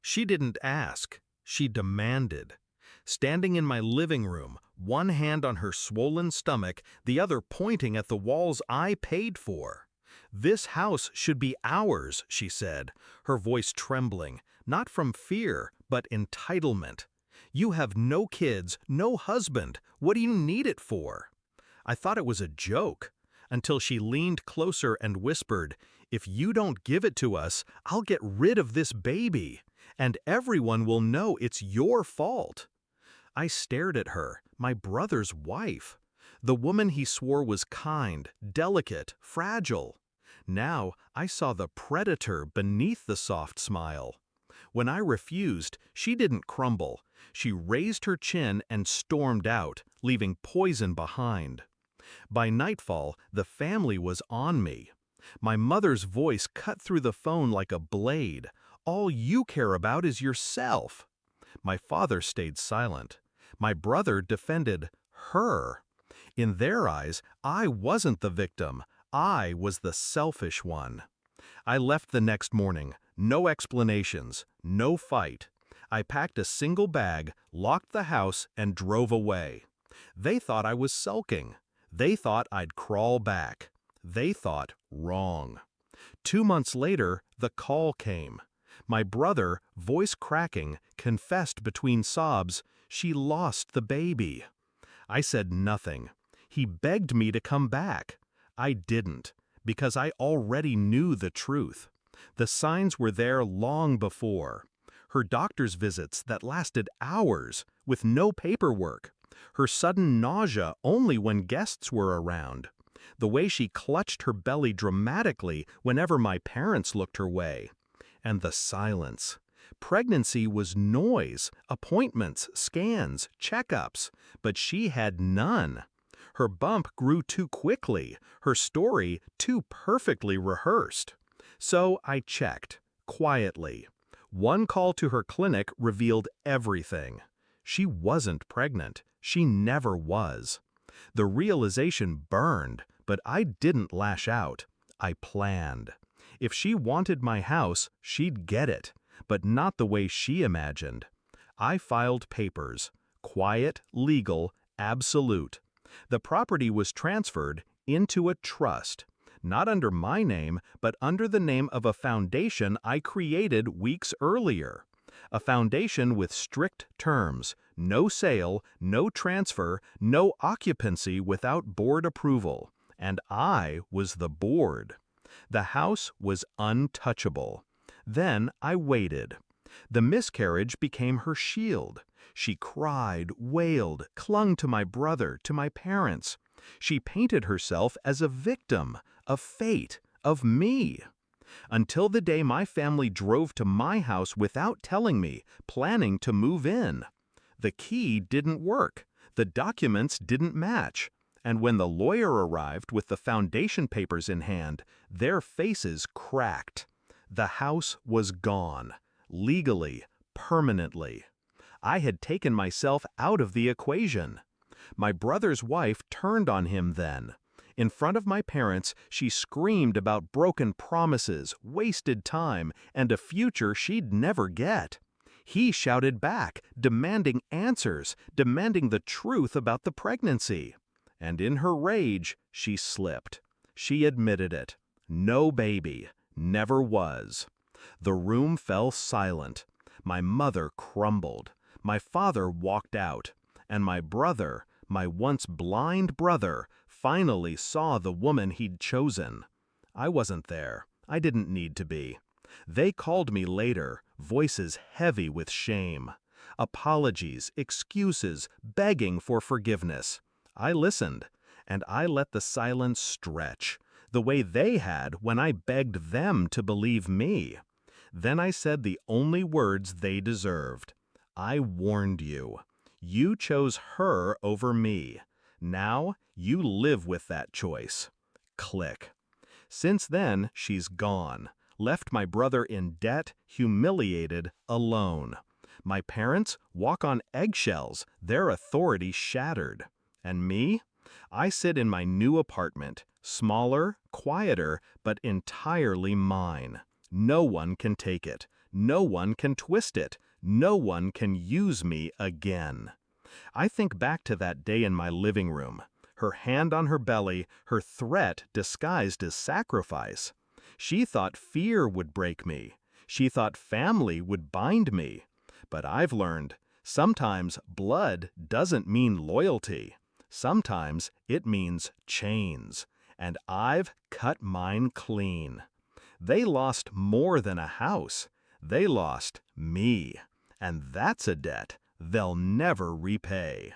She didn't ask, she demanded. Standing in my living room, one hand on her swollen stomach, the other pointing at the walls I paid for. "This house should be ours," she said, her voice trembling, not from fear, but entitlement. "You have no kids, no husband. What do you need it for?" I thought it was a joke, until she leaned closer and whispered, "If you don't give it to us, I'll get rid of this baby, and everyone will know it's your fault." I stared at her, my brother's wife, the woman he swore was kind, delicate, fragile. Now I saw the predator beneath the soft smile. When I refused, she didn't crumble. She raised her chin and stormed out, leaving poison behind. By nightfall, the family was on me. My mother's voice cut through the phone like a blade. "All you care about is yourself." My father stayed silent. My brother defended her. In their eyes, I wasn't the victim. I was the selfish one. I left the next morning. No explanations, no fight. I packed a single bag, locked the house, and drove away. They thought I was sulking. They thought I'd crawl back. They thought wrong. 2 months later, the call came. My brother, voice cracking, confessed between sobs, "She lost the baby." I said nothing. He begged me to come back. I didn't, because I already knew the truth. The signs were there long before. Her doctor's visits that lasted hours, with no paperwork. Her sudden nausea only when guests were around. The way she clutched her belly dramatically whenever my parents looked her way. And the silence. Pregnancy was noise, appointments, scans, checkups, but she had none. Her bump grew too quickly, her story too perfectly rehearsed. So I checked, quietly. One call to her clinic revealed everything. She wasn't pregnant. She never was. The realization burned, but I didn't lash out. I planned. If she wanted my house, she'd get it, but not the way she imagined. I filed papers. Quiet, legal, absolute. The property was transferred into a trust, not under my name, but under the name of a foundation I created weeks earlier. A foundation with strict terms, no sale, no transfer, no occupancy without board approval. And I was the board. The house was untouchable. Then I waited. The miscarriage became her shield. She cried, wailed, clung to my brother, to my parents. She painted herself as a victim, of fate, of me. Until the day my family drove to my house without telling me, planning to move in. The key didn't work. The documents didn't match. And when the lawyer arrived with the foundation papers in hand, their faces cracked. The house was gone. Legally, permanently. I had taken myself out of the equation. My brother's wife turned on him then. In front of my parents, she screamed about broken promises, wasted time, and a future she'd never get. He shouted back, demanding answers, demanding the truth about the pregnancy. And in her rage, she slipped. She admitted it. No baby. Never was. The room fell silent. My mother crumbled. My father walked out. And my brother, my once blind brother, finally saw the woman he'd chosen. I wasn't there. I didn't need to be. They called me later, voices heavy with shame. Apologies, excuses, begging for forgiveness. I listened, and I let the silence stretch, the way they had when I begged them to believe me. Then I said the only words they deserved. I warned you. You chose her over me. Now you live with that choice. Click. Since then, she's gone, left my brother in debt, humiliated, alone. My parents walk on eggshells, their authority shattered. And me? I sit in my new apartment, smaller, quieter, but entirely mine. No one can take it. No one can twist it. No one can use me again. I think back to that day in my living room. Her hand on her belly, her threat disguised as sacrifice. She thought fear would break me. She thought family would bind me. But I've learned, sometimes blood doesn't mean loyalty. Sometimes it means chains. And I've cut mine clean. They lost more than a house. They lost me. And that's a debt they'll never repay.